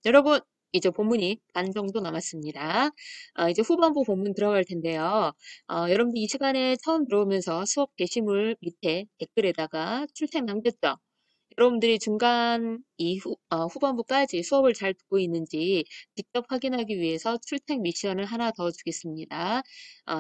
여러분, 이제 본문이 반 정도 남았습니다. 이제 후반부 본문 들어갈 텐데요. 여러분들 이 시간에 처음 들어오면서 수업 게시물 밑에 댓글에다가 출첵 남겼죠? 여러분들이 중간 후반부까지 수업을 잘 듣고 있는지 직접 확인하기 위해서 출첵 미션을 하나 더 주겠습니다.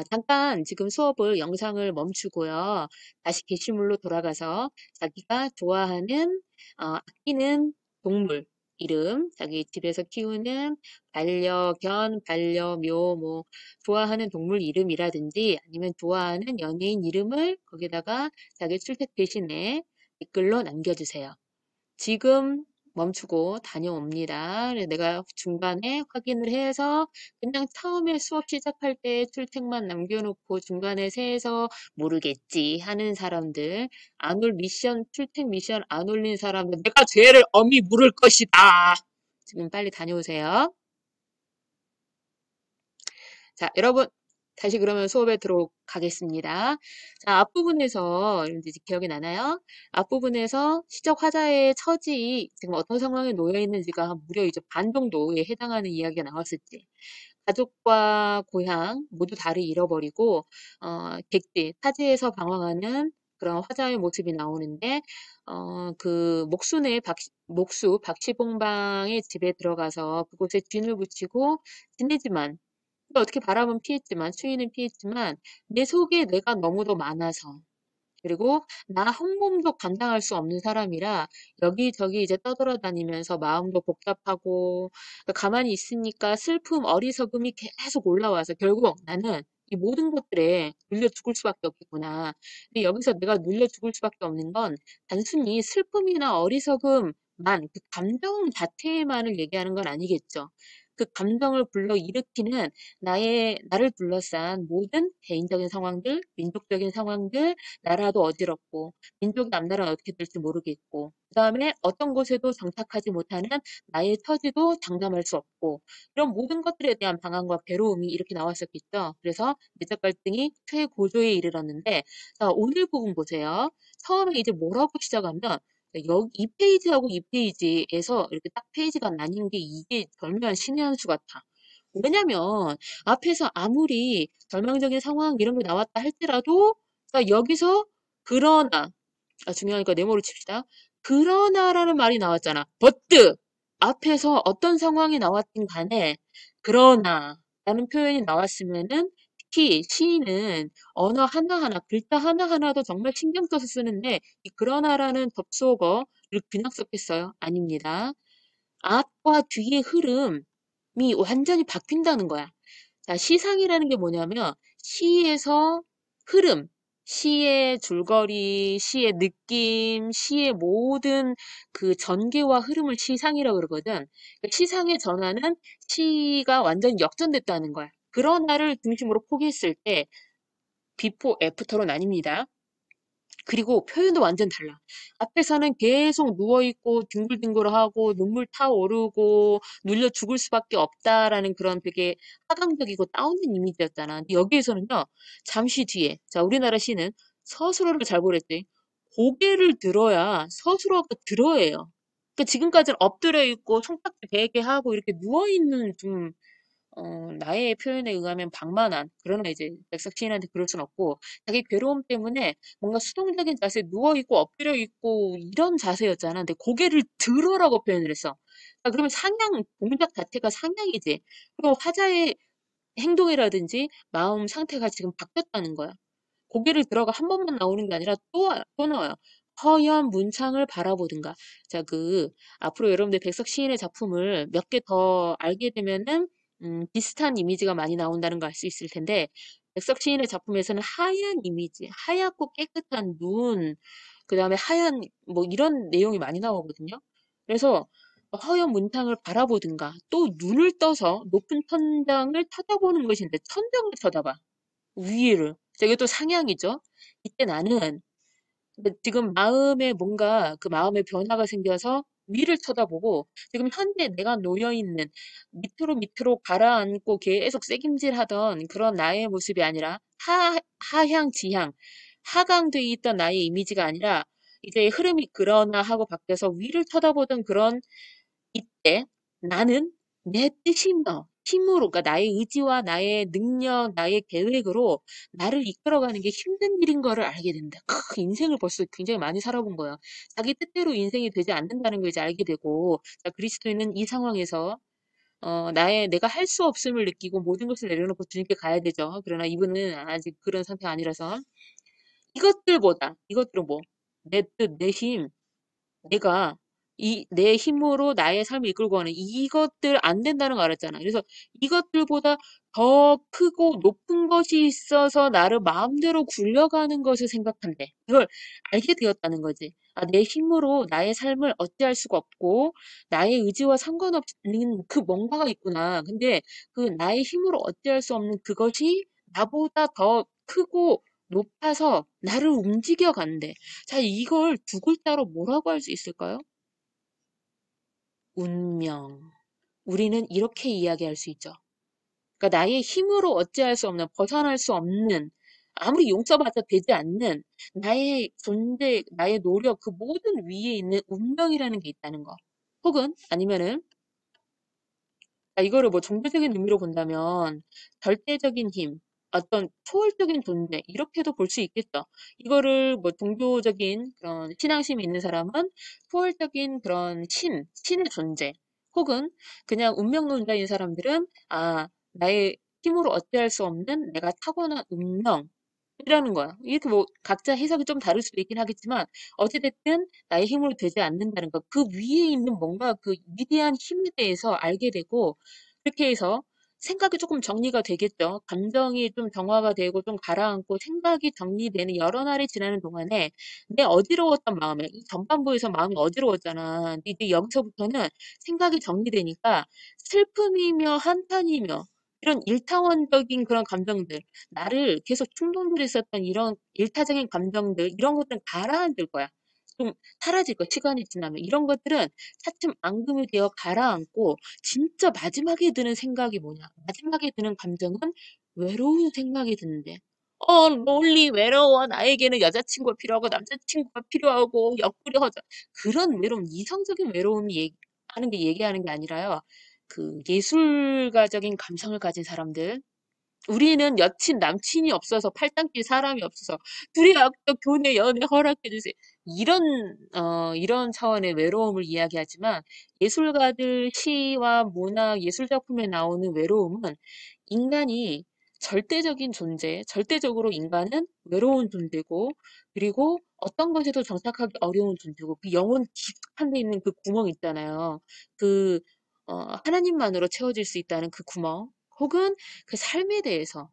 잠깐 지금 수업을 영상을 멈추고요. 다시 게시물로 돌아가서 자기가 좋아하는, 아끼는 동물 이름, 자기 집에서 키우는 반려견, 반려묘, 뭐, 좋아하는 동물 이름이라든지 아니면 좋아하는 연예인 이름을 거기다가 자기 출첵 대신에 댓글로 남겨주세요. 지금 멈추고 다녀옵니다. 그래서 내가 중간에 확인을 해서 그냥 처음에 수업 시작할 때 출첵만 남겨놓고 중간에 세서 모르겠지 하는 사람들, 안 올 미션, 출첵 미션 안 올린 사람들, 내가 죄를 엄히 물을 것이다. 지금 빨리 다녀오세요. 자, 여러분, 다시 그러면 수업에 들어가겠습니다. 자, 앞부분에서, 이제 기억이 나나요? 앞부분에서 시적 화자의 처지, 지금 어떤 상황에 놓여 있는지가 무려 이제 반 정도에 해당하는 이야기가 나왔었지. 가족과 고향 모두 다를 잃어버리고, 객지, 타지에서 방황하는 그런 화자의 모습이 나오는데, 그 목수 박시봉방의 집에 들어가서 그곳에 쥔을 붙이고 지내지만, 어떻게 바람은 피했지만, 추위는 피했지만, 내 속에 내가 너무도 많아서, 그리고 나 한 몸도 감당할 수 없는 사람이라 여기저기 이제 떠돌아다니면서 마음도 복잡하고, 그러니까 가만히 있으니까 슬픔, 어리석음이 계속 올라와서 결국 나는 이 모든 것들에 눌려 죽을 수밖에 없겠구나. 근데 여기서 내가 눌려 죽을 수밖에 없는 건 단순히 슬픔이나 어리석음만, 그 감정 자체만을 얘기하는 건 아니겠죠. 그 감정을 불러일으키는 나를 둘러싼 모든 개인적인 상황들, 민족적인 상황들, 나라도 어지럽고 민족이 남나라는 어떻게 될지 모르겠고 그다음에 어떤 곳에도 정착하지 못하는 나의 처지도 장담할 수 없고 이런 모든 것들에 대한 방황과 괴로움이 이렇게 나왔었겠죠. 그래서 내적 갈등이 최고조에 이르렀는데 자, 오늘 부분 보세요. 처음에 이제 뭐라고 시작하면 여기 이 페이지하고 이 페이지에서 이렇게 딱 페이지가 나뉜 게 이게 절묘한 신의 한 수 같아. 왜냐면 앞에서 아무리 절망적인 상황 이런 게 나왔다 할지라도 자, 여기서 그러나 중요하니까 네모를 칩시다. 그러나라는 말이 나왔잖아. but 앞에서 어떤 상황이 나왔든 간에 그러나라는 표현이 나왔으면은 특히 시인은 언어 하나하나, 글자 하나하나도 정말 신경 써서 쓰는데 이 그러나라는 접속어를 그냥 썼겠어요? 아닙니다. 앞과 뒤의 흐름이 완전히 바뀐다는 거야. 자, 시상이라는 게 뭐냐면 시에서 흐름, 시의 줄거리, 시의 느낌, 시의 모든 그 전개와 흐름을 시상이라고 그러거든. 그 시상의 전환은 시가 완전히 역전됐다는 거야. 그러나를 중심으로 포기했을 때 비포 애프터로 나뉩니다. 그리고 표현도 완전 달라. 앞에서는 계속 누워있고 뒹굴뒹굴하고 눈물 타오르고 눌려 죽을 수밖에 없다라는 그런 되게 하강적이고 다운된 이미지였잖아. 근데 여기에서는요. 잠시 뒤에 자 우리나라 시는 서술어를 잘 보랬지. 고개를 들어야 서술어가 들어예요. 그러니까 지금까지는 엎드려 있고 손깍지 베게 하고 이렇게 누워있는 좀 나의 표현에 의하면 방만한, 그러나 이제 백석 시인한테 그럴 순 없고, 자기 괴로움 때문에 뭔가 수동적인 자세에 누워있고 엎드려 있고 이런 자세였잖아. 근데 고개를 들어라고 표현을 했어. 자, 그러면 동작 자체가 상향이지. 그리고 화자의 행동이라든지 마음 상태가 지금 바뀌었다는 거야. 고개를 들어가 한 번만 나오는 게 아니라 또 나와요. 허연 문창을 바라보든가. 자, 앞으로 여러분들 백석 시인의 작품을 몇 개 더 알게 되면은, 비슷한 이미지가 많이 나온다는 걸 알 수 있을 텐데, 백석 시인의 작품에서는 하얀 이미지, 하얗고 깨끗한 눈, 그 다음에 하얀, 뭐 이런 내용이 많이 나오거든요. 그래서 허연 문창을 바라보든가, 또 눈을 떠서 높은 천장을 쳐다보는 것인데, 천장을 쳐다봐. 위를. 이게 또 상향이죠. 이때 나는 지금 마음에 뭔가 그 마음의 변화가 생겨서 위를 쳐다보고 지금 현재 내가 놓여 있는 밑으로 밑으로 가라앉고 계속 새김질하던 그런 나의 모습이 아니라 하향 지향 하강돼 있던 나의 이미지가 아니라 이제 흐름이 그러나 하고 바뀌어서 위를 쳐다보던 그런 이때 나는 내 뜻이며 힘으로, 그러니까 나의 의지와 나의 능력, 나의 계획으로 나를 이끌어가는 게 힘든 일인 거를 알게 된다. 인생을 벌써 굉장히 많이 살아본 거야. 자기 뜻대로 인생이 되지 않는다는 걸 이제 알게 되고, 자, 그리스도인은 이 상황에서 내가 할 수 없음을 느끼고 모든 것을 내려놓고 주님께 가야 되죠. 그러나 이분은 아직 그런 상태가 아니라서 이것들은 뭐, 내 뜻, 내 힘, 내가 내 힘으로 나의 삶을 이끌고 가는 이것들 안 된다는 거 알았잖아. 그래서 이것들보다 더 크고 높은 것이 있어서 나를 마음대로 굴려가는 것을 생각한대. 이걸 알게 되었다는 거지. 아, 내 힘으로 나의 삶을 어찌할 수가 없고 나의 의지와 상관없는 그 뭔가가 있구나. 근데 그 나의 힘으로 어찌할 수 없는 그것이 나보다 더 크고 높아서 나를 움직여 간대. 자, 이걸 두 글자로 뭐라고 할 수 있을까요? 운명. 우리는 이렇게 이야기할 수 있죠. 그러니까 나의 힘으로 어찌할 수 없는, 벗어날 수 없는, 아무리 용서받아 되지 않는 나의 존재, 나의 노력, 그 모든 위에 있는 운명이라는 게 있다는 거. 혹은 아니면은 이거를 뭐 종교적인 의미로 본다면 절대적인 힘, 어떤 초월적인 존재 이렇게도 볼 수 있겠죠. 이거를 뭐 종교적인 그런 신앙심이 있는 사람은 초월적인 그런 신의 존재, 혹은 그냥 운명론자인 사람들은 나의 힘으로 어찌할 수 없는 내가 타고난 운명이라는 거야. 이렇게 뭐 각자 해석이 좀 다를 수도 있긴 하겠지만 어찌됐든 나의 힘으로 되지 않는다는 것, 그 위에 있는 뭔가 그 위대한 힘에 대해서 알게 되고 그렇게 해서 생각이 조금 정리가 되겠죠. 감정이 좀 정화가 되고 좀 가라앉고 생각이 정리되는 여러 날이 지나는 동안에 내 어지러웠던 마음에 이 전반부에서 마음이 어지러웠잖아. 근데 이제 여기서부터는 생각이 정리되니까 슬픔이며 한탄이며 이런 일타원적인 그런 감정들, 나를 계속 충동들였었던 이런 일타적인 감정들, 이런 것들은 가라앉을 거야. 좀 사라질 거야. 시간이 지나면. 이런 것들은 차츰 앙금이 되어 가라앉고 진짜 마지막에 드는 생각이 뭐냐? 마지막에 드는 감정은 외로운 생각이 드는데. 롤리 외로워. 나에게는 여자친구가 필요하고 남자친구가 필요하고 옆구리 허전. 그런 외로움, 이성적인 외로움이 하는 게 얘기하는 게 아니라요. 그 예술가적인 감성을 가진 사람들, 우리는 여친, 남친이 없어서 팔짱 낄 사람이 없어서 둘이 악도 교내 연애 허락해 주세요. 이런 차원의 외로움을 이야기하지만 예술가들 시와 문학, 예술 작품에 나오는 외로움은 인간이 절대적인 존재, 절대적으로 인간은 외로운 존재고, 그리고 어떤 것에도 정착하기 어려운 존재고, 그 영혼 깊은 데 있는 그 구멍 있잖아요. 그, 하나님만으로 채워질 수 있다는 그 구멍, 혹은 그 삶에 대해서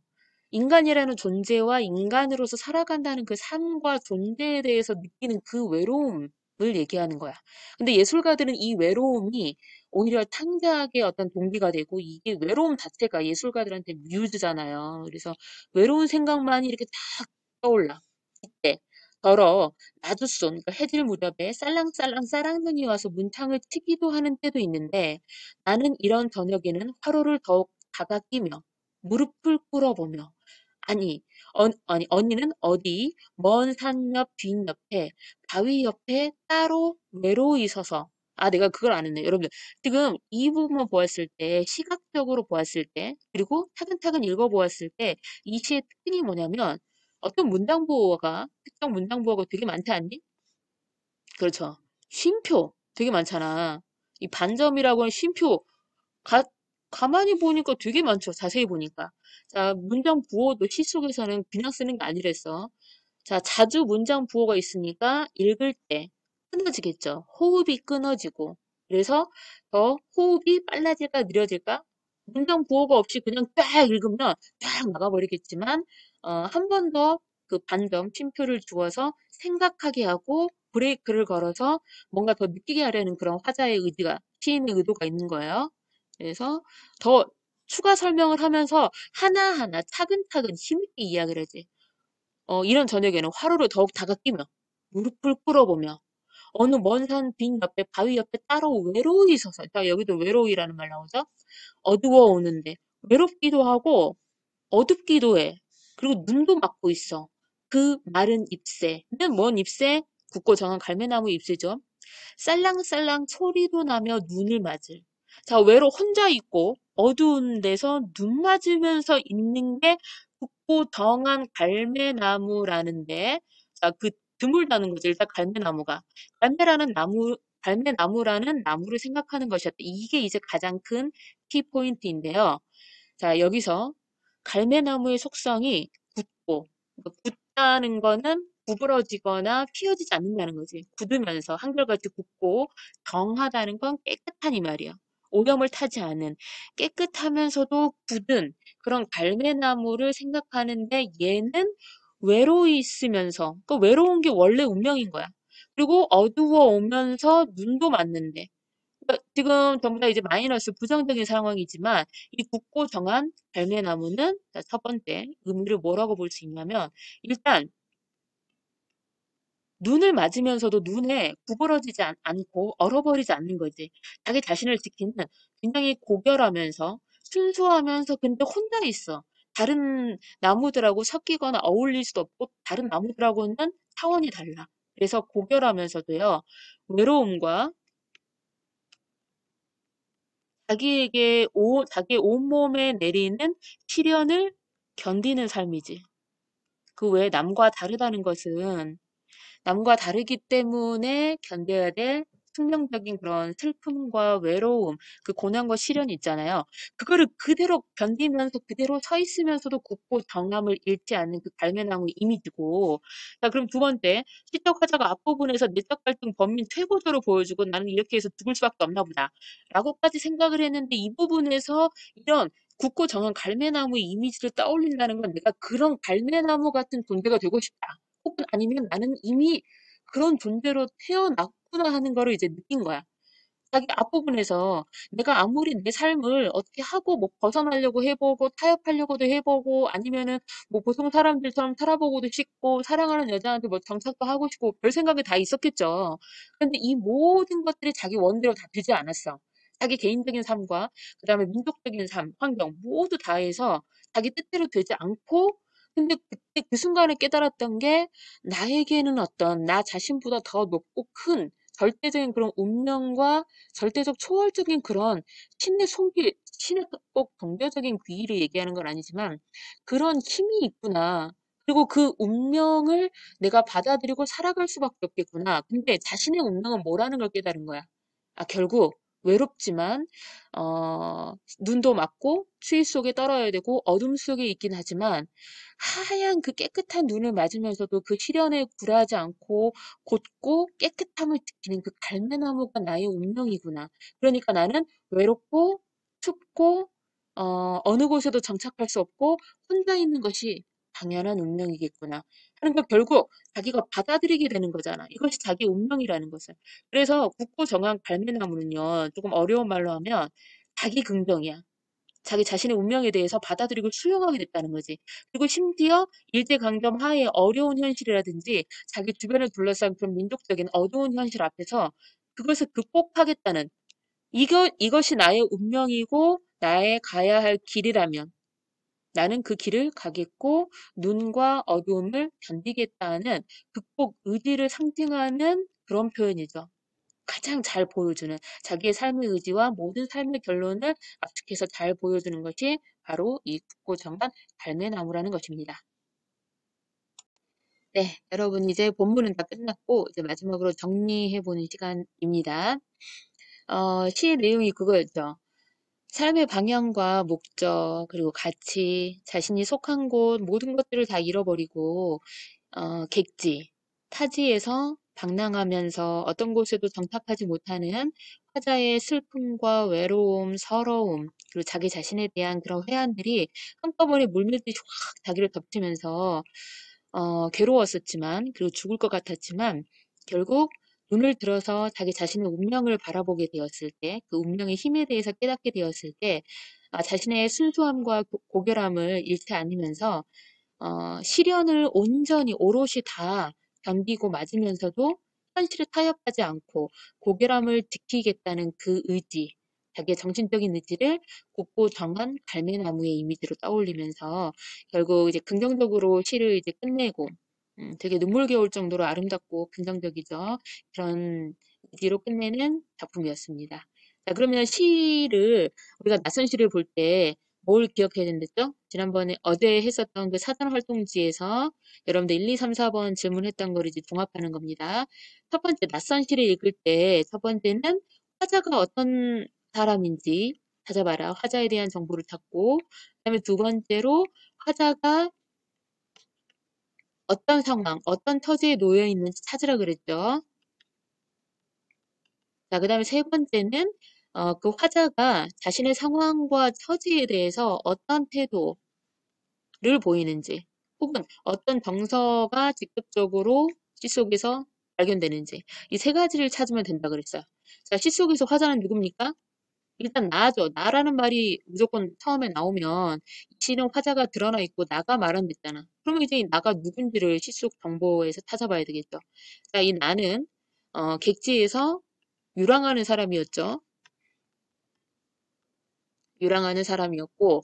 인간이라는 존재와 인간으로서 살아간다는 그 삶과 존재에 대해서 느끼는 그 외로움을 얘기하는 거야. 근데 예술가들은 이 외로움이 오히려 창작의 어떤 동기가 되고 이게 외로움 자체가 예술가들한테 뮤즈잖아요. 그래서 외로운 생각만이 이렇게 딱 떠올라. 이때 더러 나주손, 그러니까 해질 무렵에 쌀랑쌀랑 쌀랑눈이 와서 문창을 치기도 하는 때도 있는데 나는 이런 저녁에는 화로를 더욱 다가끼며 무릎을 꿇어보며 아니, 언니는 어디 먼 산 옆 뒷 옆에 바위 옆에 따로 외로이 서서 내가 그걸 안 했네. 여러분들 지금 이 부분만 보았을 때 시각적으로 보았을 때 그리고 차근차근 읽어보았을 때 이 시의 특징이 뭐냐면 어떤 문장부호가 특정 문장부호가 되게 많지 않니? 그렇죠. 쉼표 되게 많잖아. 이 반점이라고 하는 쉼표 가, 가만히 보니까 되게 많죠. 자세히 보니까. 자, 문장 부호도 시 속에서는 그냥 쓰는 게 아니랬어. 자, 자주 문장 부호가 있으니까 읽을 때 끊어지겠죠. 호흡이 끊어지고. 그래서 더 호흡이 빨라질까 느려질까? 문장 부호가 없이 그냥 쫙 읽으면 쫙 나가버리겠지만, 한 번 더 그 반점, 쉼표를 주어서 생각하게 하고 브레이크를 걸어서 뭔가 더 느끼게 하려는 그런 화자의 의지가, 시인의 의도가 있는 거예요. 그래서 더 추가 설명을 하면서 하나하나 차근차근 힘있게 이야기를 하지. 이런 저녁에는 화로를 더욱 다가끼며 무릎을 꿇어보며 어느 먼 산 빈 옆에 바위 옆에 따로 외로이 서서 자 여기도 외로이라는 말 나오죠? 어두워 오는데 외롭기도 하고 어둡기도 해. 그리고 눈도 막고 있어. 그 마른 잎새는 뭔 잎새? 굵고 정한 갈매나무 잎새죠. 쌀랑쌀랑 소리도 나며 눈을 맞을. 자, 혼자 있고 어두운 데서 눈 맞으면서 있는 게 굵고 덩한 갈매나무라는데, 자, 그 드물다는 거죠. 일단 갈매나무가. 갈매나무라는 나무를 생각하는 것이었다. 이게 이제 가장 큰 키포인트인데요. 자, 여기서 갈매나무의 속성이 굳고, 굳다는 거는 구부러지거나 휘어지지 않는다는 거지. 굳으면서 한결같이 굳고 정하다는 건 깨끗한 이 말이야. 오염을 타지 않은 깨끗하면서도 굳은 그런 갈매나무를 생각하는데 얘는 외로이 있으면서 그 외로운 게 원래 운명인 거야. 그리고 어두워 오면서 눈도 맞는데 지금 전부 다 이제 마이너스 부정적인 상황이지만 이 굳고 정한 발매나무는 자, 첫 번째 의미를 뭐라고 볼 수 있냐면 일단 눈을 맞으면서도 눈에 구부러지지 않고 얼어버리지 않는 거지. 자기 자신을 지키는 굉장히 고결하면서 순수하면서 근데 혼자 있어. 다른 나무들하고 섞이거나 어울릴 수도 없고 다른 나무들하고는 차원이 달라. 그래서 고결하면서도요. 외로움과 자기의 온몸에 내리는 시련을 견디는 삶이지. 그 외에 남과 다르기 때문에 견뎌야 될 숙명적인 그런 슬픔과 외로움, 그 고난과 시련이 있잖아요. 그거를 그대로 견디면서 그대로 서 있으면서도 굳고 정함을 잃지 않는 그 갈매나무 이미지고. 자, 그럼 두 번째, 시적 화자가 앞부분에서 내적 갈등 범민 최고조로 보여주고 나는 이렇게 해서 죽을 수밖에 없나 보다. 라고까지 생각을 했는데 이 부분에서 이런 굳고 정한 갈매나무 이미지를 떠올린다는 건 내가 그런 갈매나무 같은 존재가 되고 싶다. 혹은 아니면 나는 이미 그런 존재로 태어났구나 하는 거를 이제 느낀 거야. 자기 앞부분에서 내가 아무리 내 삶을 어떻게 하고 뭐 벗어나려고 해보고 타협하려고도 해보고 아니면은 뭐 보통 사람들처럼 살아보고도 싶고 사랑하는 여자한테 뭐 정착도 하고 싶고 별 생각이 다 있었겠죠. 근데 이 모든 것들이 자기 원대로 다 되지 않았어. 자기 개인적인 삶과 그다음에 민족적인 삶, 환경 모두 다 해서 자기 뜻대로 되지 않고 근데 그때 그 순간에 깨달았던 게 나에게는 어떤 나 자신보다 더 높고 큰 절대적인 그런 운명과 절대적 초월적인 그런 신의 꼭 종교적인 귀의를 얘기하는 건 아니지만 그런 힘이 있구나. 그리고 그 운명을 내가 받아들이고 살아갈 수밖에 없겠구나. 근데 자신의 운명은 뭐라는 걸 깨달은 거야. 아, 결국 외롭지만 눈도 맞고 추위 속에 떨어야 되고 어둠 속에 있긴 하지만 하얀 그 깨끗한 눈을 맞으면서도 그 시련에 굴하지 않고 곧고 깨끗함을 지키는 그 갈매나무가 나의 운명이구나. 그러니까 나는 외롭고 춥고 어느 곳에도 정착할 수 없고 혼자 있는 것이 당연한 운명이겠구나. 하는 걸 결국 자기가 받아들이게 되는 거잖아. 이것이 자기 운명이라는 것을. 그래서 굳고 정한 갈매나무는요, 조금 어려운 말로 하면 자기 긍정이야. 자기 자신의 운명에 대해서 받아들이고 수용하게 됐다는 거지. 그리고 심지어 일제강점 하에 어려운 현실이라든지 자기 주변을 둘러싼 그런 민족적인 어두운 현실 앞에서 그것을 극복하겠다는 이것이 나의 운명이고 나의 가야 할 길이라면 나는 그 길을 가겠고 눈과 어두움을 견디겠다는 극복 의지를 상징하는 그런 표현이죠. 가장 잘 보여주는 자기의 삶의 의지와 모든 삶의 결론을 압축해서 잘 보여주는 것이 바로 이 굳고 정한 갈매나무라는 것입니다. 네, 여러분 이제 본문은 다 끝났고 이제 마지막으로 정리해보는 시간입니다. 시의 내용이 그거였죠. 삶의 방향과 목적, 그리고 가치, 자신이 속한 곳, 모든 것들을 다 잃어버리고, 객지, 타지에서 방랑하면서 어떤 곳에도 정착하지 못하는 화자의 슬픔과 외로움, 서러움, 그리고 자기 자신에 대한 그런 회한들이 한꺼번에 물밀듯이 확 자기를 덮치면서 괴로웠었지만, 그리고 죽을 것 같았지만, 결국 눈을 들어서 자기 자신의 운명을 바라보게 되었을 때, 그 운명의 힘에 대해서 깨닫게 되었을 때, 자신의 순수함과 고결함을 잃지 않으면서, 시련을 온전히 오롯이 다 견디고 맞으면서도 현실에 타협하지 않고 고결함을 지키겠다는 그 의지, 자기의 정신적인 의지를 굳고 정한 갈매나무의 이미지로 떠올리면서 결국 이제 긍정적으로 시를 이제 끝내고 되게 눈물겨울 정도로 아름답고 긍정적이죠. 그런 의지로 끝내는 작품이었습니다. 자, 그러면 시를, 우리가 낯선 시를 볼 때 뭘 기억해야 된댔죠? 지난번에 어제 했었던 그 사전 활동지에서 여러분들 1, 2, 3, 4번 질문했던 거를 이제 종합하는 겁니다. 첫 번째, 낯선 시를 읽을 때 첫 번째는 화자가 어떤 사람인지 찾아봐라. 화자에 대한 정보를 찾고, 그다음에 두 번째로 화자가 어떤 상황, 어떤 처지에 놓여 있는지 찾으라 그랬죠. 자, 그 다음에 세 번째는 그 화자가 자신의 상황과 처지에 대해서 어떤 태도를 보이는지, 혹은 어떤 정서가 직접적으로 시 속에서 발견되는지, 이 세 가지를 찾으면 된다 그랬어요. 자, 시 속에서 화자는 누굽니까? 일단 나죠. 나라는 말이 무조건 처음에 나오면 이 시는 화자가 드러나 있고 나가 말한댔잖아. 그러면 이제 이 나가 누군지를 시 속 정보에서 찾아봐야 되겠죠. 자, 이 나는 객지에서 유랑하는 사람이었죠. 유랑하는 사람이었고,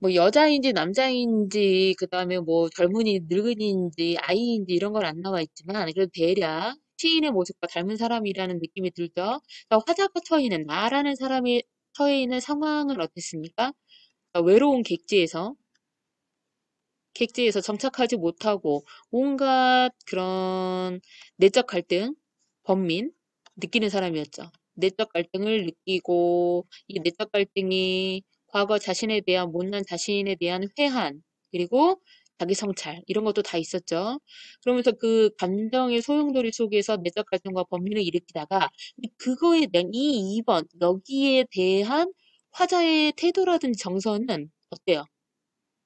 뭐 여자인지 남자인지, 그 다음에 뭐 젊은이, 늙은이인지, 아이인지 이런 건 안 나와 있지만, 그래도 대략 시인의 모습과 닮은 사람이라는 느낌이 들죠. 자, 화자가 처해 있는, 나라는 사람이 처해 있는 상황은 어땠습니까? 자, 외로운 객지에서 정착하지 못하고 온갖 그런 내적 갈등, 번민 느끼는 사람이었죠. 내적 갈등을 느끼고 이 내적 갈등이 과거 자신에 대한 못난 자신에 대한 회한 그리고 자기 성찰 이런 것도 다 있었죠. 그러면서 그 감정의 소용돌이 속에서 내적 갈등과 번민을 일으키다가 그거에 대한 이 2번 여기에 대한 화자의 태도라든지 정서는 어때요?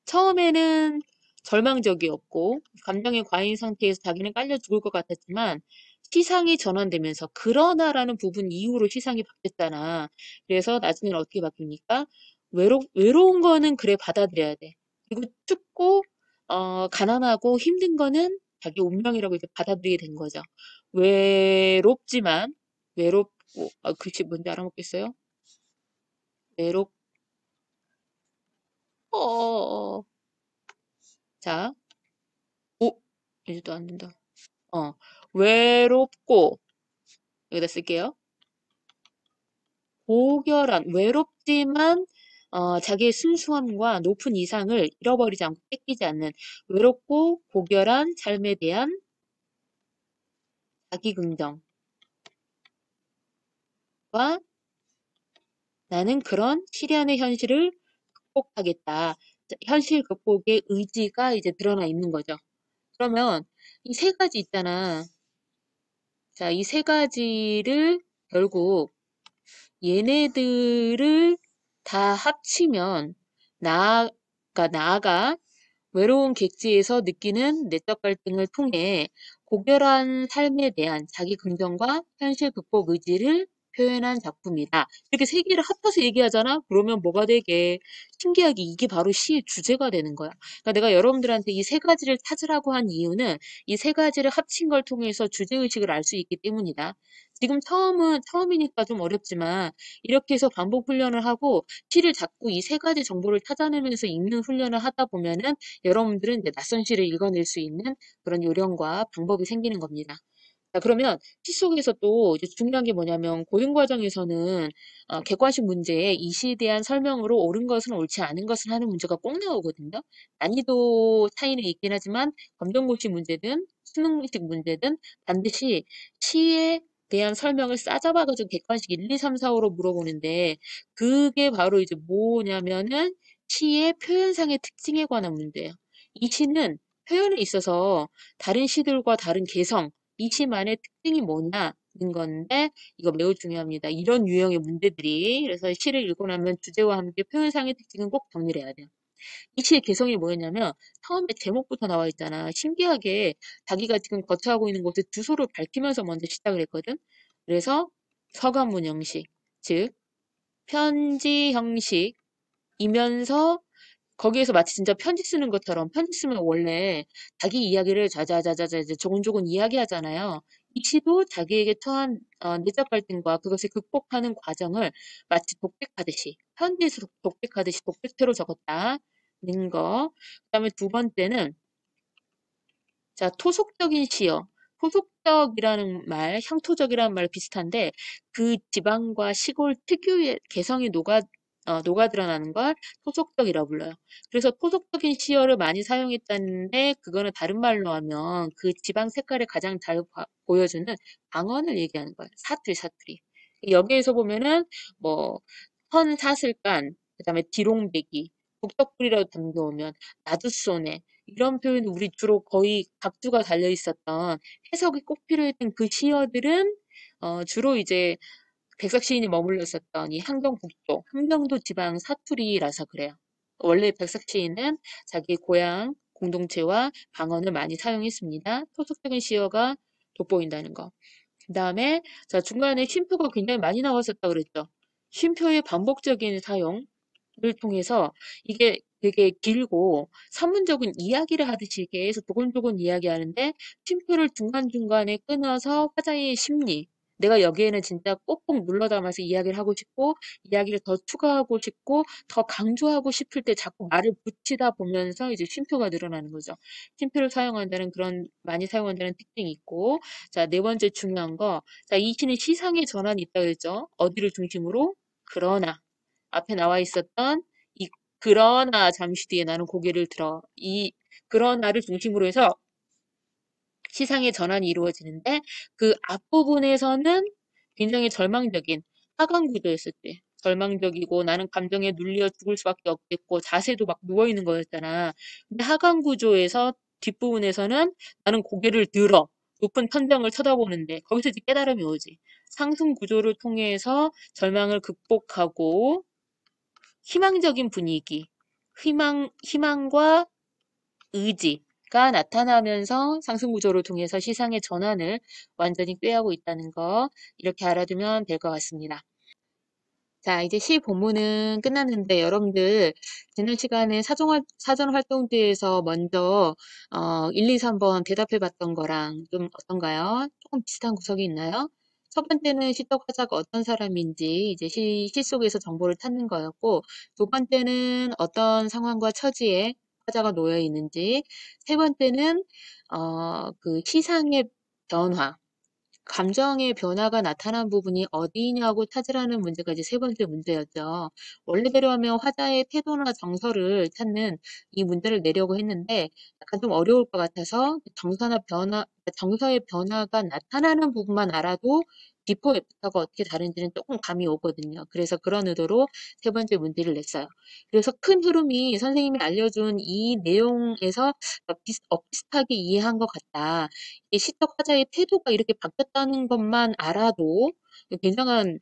처음에는 절망적이었고 감정의 과잉 상태에서 자기는 깔려 죽을 것 같았지만 시상이 전환되면서 그러나라는 부분 이후로 시상이 바뀌었잖아. 그래서 나중에는 어떻게 바뀝니까? 외로운 거는 그래 받아들여야 돼. 그리고 춥고 가난하고 힘든 거는 자기 운명이라고 이제 받아들이게 된 거죠. 외롭지만 외롭고 글씨 뭔지 알아먹겠어요? 외롭 어 자, 오 이제 또 안 된다. 어, 외롭고, 여기다 쓸게요. 고결한, 외롭지만, 자기의 순수함과 높은 이상을 잃어버리지 않고 뺏기지 않는 외롭고 고결한 삶에 대한 자기 긍정과 나는 그런 시련의 현실을 극복하겠다. 현실 극복의 의지가 이제 드러나 있는 거죠. 그러면 이 세 가지 있잖아. 자, 이 세 가지를 결국 얘네들을 다 합치면 나아가 외로운 객지에서 느끼는 내적 갈등을 통해 고결한 삶에 대한 자기 긍정과 현실 극복 의지를 표현한 작품이다. 이렇게 세 개를 합쳐서 얘기하잖아? 그러면 뭐가 되게 신기하게 이게 바로 시의 주제가 되는 거야. 그러니까 내가 여러분들한테 이 세 가지를 찾으라고 한 이유는 이 세 가지를 합친 걸 통해서 주제의식을 알 수 있기 때문이다. 지금 처음이니까 좀 어렵지만 이렇게 해서 반복 훈련을 하고 시를 자꾸 이 세 가지 정보를 찾아내면서 읽는 훈련을 하다 보면은 여러분들은 이제 낯선 시를 읽어낼 수 있는 그런 요령과 방법이 생기는 겁니다. 자, 그러면 시 속에서 또 이제 중요한 게 뭐냐면 고등 과정에서는 객관식 문제에 이 시에 대한 설명으로 옳은 것은 옳지 않은 것은 하는 문제가 꼭 나오거든요. 난이도 차이는 있긴 하지만 검정고시 문제든 수능식 문제든 반드시 시에 대한 설명을 싸잡아가지고 객관식 1, 2, 3, 4, 5로 물어보는데 그게 바로 이제 뭐냐면은 시의 표현상의 특징에 관한 문제예요. 이 시는 표현에 있어서 다른 시들과 다른 개성, 이 시만의 특징이 뭐냐는 건데 이거 매우 중요합니다. 이런 유형의 문제들이 그래서 시를 읽고 나면 주제와 함께 표현상의 특징은 꼭 정리를 해야 돼요. 이 시의 개성이 뭐였냐면 처음에 제목부터 나와 있잖아. 신기하게 자기가 지금 거처하고 있는 곳에 주소를 밝히면서 먼저 시작을 했거든. 그래서 서간문 형식, 즉 편지 형식이면서 거기에서 마치 진짜 편지 쓰는 것처럼 편지 쓰면 원래 자기 이야기를 자자자자자 이제 조곤조곤 이야기하잖아요. 이 시도 자기에게 처한 내적 갈등과 그것을 극복하는 과정을 마치 독백하듯이 편지에서 독백하듯이 독백태로 적었다는 거. 그다음에 두 번째는 자 토속적인 시여. 토속적이라는 말, 향토적이라는 말 비슷한데 그 지방과 시골 특유의 개성이 녹아 드러나는 걸 토속적이라고 불러요. 그래서 토속적인 시어를 많이 사용했다는데 그거는 다른 말로 하면 그 지방 색깔을 가장 잘 보여주는 방언을 얘기하는 거예요. 사투리. 여기에서 보면은 뭐 선사슬간, 그다음에 디롱배기, 북적거리라도 담겨오면 나도 쏘네 이런 표현 우리 주로 거의 각주가 달려 있었던 해석이 꼭 필요했던 그 시어들은 주로 이제 백석 시인이 머물러 있었던 이 함경북도, 함경도 지방 사투리라서 그래요. 원래 백석 시인은 자기 고향 공동체와 방언을 많이 사용했습니다. 토속적인 시어가 돋보인다는 거. 그 다음에 자 중간에 쉼표가 굉장히 많이 나왔었다 그랬죠. 쉼표의 반복적인 사용을 통해서 이게 되게 길고 산문적인 이야기를 하듯이 계속 조곤조곤 이야기하는데 쉼표를 중간중간에 끊어서 화자의 심리 내가 여기에는 진짜 꼭꼭 눌러 담아서 이야기를 하고 싶고 이야기를 더 추가하고 싶고 더 강조하고 싶을 때 자꾸 말을 붙이다 보면서 이제 쉼표가 늘어나는 거죠. 쉼표를 사용한다는 그런 많이 사용한다는 특징이 있고 자, 네 번째 중요한 거. 자, 이 시는 시상의 전환이 있다 그랬죠. 어디를 중심으로? 그러나. 앞에 나와 있었던 이 그러나 잠시 뒤에 나는 고개를 들어. 이 그러나를 중심으로 해서 시상의 전환이 이루어지는데 그 앞부분에서는 굉장히 절망적인 하강 구조였었지. 절망적이고 나는 감정에 눌려 죽을 수밖에 없겠고 자세도 막 누워있는 거였잖아. 근데 하강 구조에서 뒷부분에서는 나는 고개를 들어 높은 천장을 쳐다보는데 거기서 이제 깨달음이 오지. 상승 구조를 통해서 절망을 극복하고 희망적인 분위기, 희망과 의지가 나타나면서 상승 구조를 통해서 시상의 전환을 완전히 꾀하고 있다는 거 이렇게 알아두면 될 것 같습니다. 자, 이제 시 본문은 끝났는데 여러분들 지난 시간에 사전 활동지에서 먼저 1, 2, 3번 대답해 봤던 거랑 좀 어떤가요? 조금 비슷한 구석이 있나요? 첫 번째는 시적 화자가 어떤 사람인지 이제 시 속에서 정보를 찾는 거였고 두 번째는 어떤 상황과 처지에 화자가 놓여 있는지 세 번째는 그 시상의 변화 감정의 변화가 나타난 부분이 어디냐고 찾으라는 문제가 이제 세 번째 문제였죠. 원래대로 하면 화자의 태도나 정서를 찾는 이 문제를 내려고 했는데 약간 좀 어려울 것 같아서 정서의 변화가 나타나는 부분만 알아도 비포 애프터가 어떻게 다른지는 조금 감이 오거든요. 그래서 그런 의도로 세 번째 문제를 냈어요. 그래서 큰 흐름이 선생님이 알려준 이 내용에서 비슷하게 이해한 것 같다. 이 시적 화자의 태도가 이렇게 바뀌었다는 것만 알아도 굉장한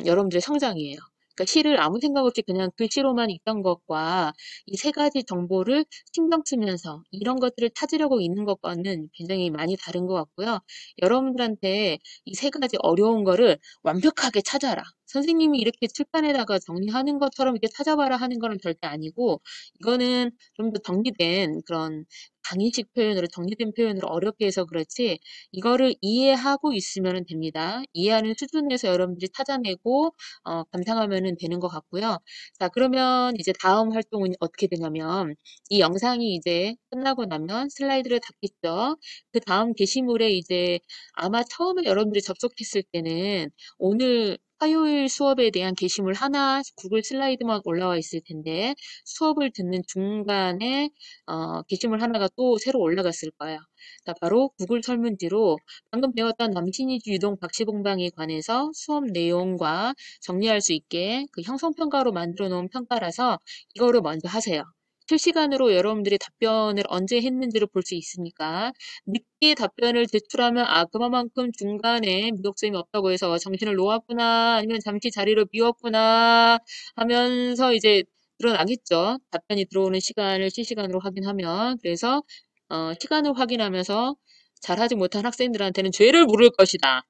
여러분들의 성장이에요. 그러니까 시를 아무 생각 없이 그냥 글씨로만 읽던 것과 이 세 가지 정보를 신경 쓰면서 이런 것들을 찾으려고 있는 것과는 굉장히 많이 다른 것 같고요. 여러분들한테 이 세 가지 어려운 거를 완벽하게 찾아라. 선생님이 이렇게 칠판에다가 정리하는 것처럼 이렇게 찾아봐라 하는 거는 절대 아니고 이거는 좀 더 정리된 그런 강의식 표현으로 정리된 표현으로 어렵게 해서 그렇지 이거를 이해하고 있으면 됩니다. 이해하는 수준에서 여러분들이 찾아내고 감상하면 되는 것 같고요. 자 그러면 이제 다음 활동은 어떻게 되냐면 이 영상이 이제 끝나고 나면 슬라이드를 닫겠죠. 그 다음 게시물에 이제 아마 처음에 여러분들이 접속했을 때는 오늘 화요일 수업에 대한 게시물 하나 구글 슬라이드만 올라와 있을 텐데 수업을 듣는 중간에 게시물 하나가 또 새로 올라갔을 거예요. 자, 바로 구글 설문지로 방금 배웠던 남신이주 유동 박시봉방에 관해서 수업 내용과 정리할 수 있게 그 형성평가로 만들어 놓은 평가라서 이거를 먼저 하세요. 실시간으로 여러분들이 답변을 언제 했는지를 볼 수 있으니까 늦게 답변을 제출하면 아 그만큼 중간에 미독점이 없다고 해서 정신을 놓았구나 아니면 잠시 자리를 비웠구나 하면서 이제 드러나겠죠. 답변이 들어오는 시간을 실시간으로 확인하면. 그래서 시간을 확인하면서 잘하지 못한 학생들한테는 죄를 물을 것이다.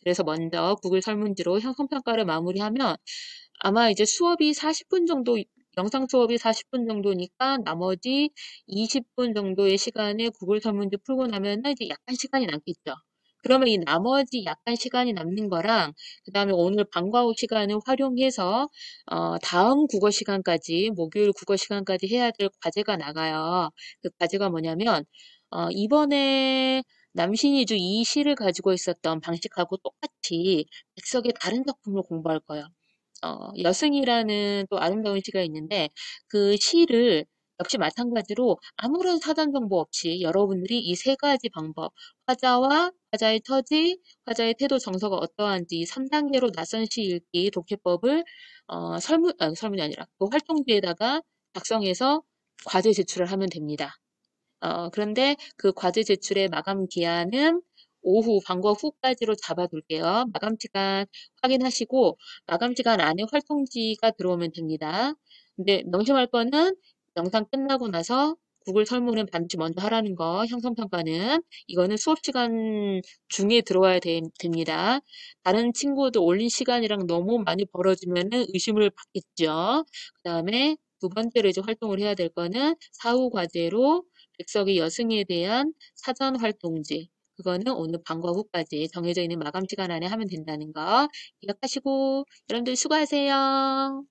그래서 먼저 구글 설문지로 형성평가를 마무리하면 아마 이제 수업이 40분 정도, 영상 수업이 40분 정도니까 나머지 20분 정도의 시간에 구글 설문지 풀고 나면은 이제 약간 시간이 남겠죠. 그러면 이 나머지 약간 시간이 남는 거랑 그 다음에 오늘 방과 후 시간을 활용해서 다음 국어 시간까지 목요일 국어 시간까지 해야 될 과제가 나가요. 그 과제가 뭐냐면 이번에 남신이주 이 시를 가지고 있었던 방식하고 똑같이 백석의 다른 작품을 공부할 거예요. 여승이라는 또 아름다운 시가 있는데 그 시를 역시 마찬가지로 아무런 사전 정보 없이 여러분들이 이 세 가지 방법, 화자와 화자의 처지, 화자의 태도 정서가 어떠한지 3단계로 낯선 시 읽기 독해법을 설문이 아니라 그 활동지에다가 작성해서 과제 제출을 하면 됩니다. 그런데 그 과제 제출의 마감 기한은 오후 방과 후까지로 잡아둘게요. 마감 시간 확인하시고 마감 시간 안에 활동지가 들어오면 됩니다. 근데 명심할 거는 영상 끝나고 나서 구글 설문은 반드시 먼저 하라는 거, 형성평가는 이거는 수업 시간 중에 들어와야 됩니다. 다른 친구들 올린 시간이랑 너무 많이 벌어지면은 의심을 받겠죠. 그 다음에 두 번째로 이제 활동을 해야 될 거는 사후 과제로 백석의 여승에 대한 사전 활동지. 그거는 오늘 방과 후까지 정해져 있는 마감 시간 안에 하면 된다는 거 기억하시고 여러분들 수고하세요.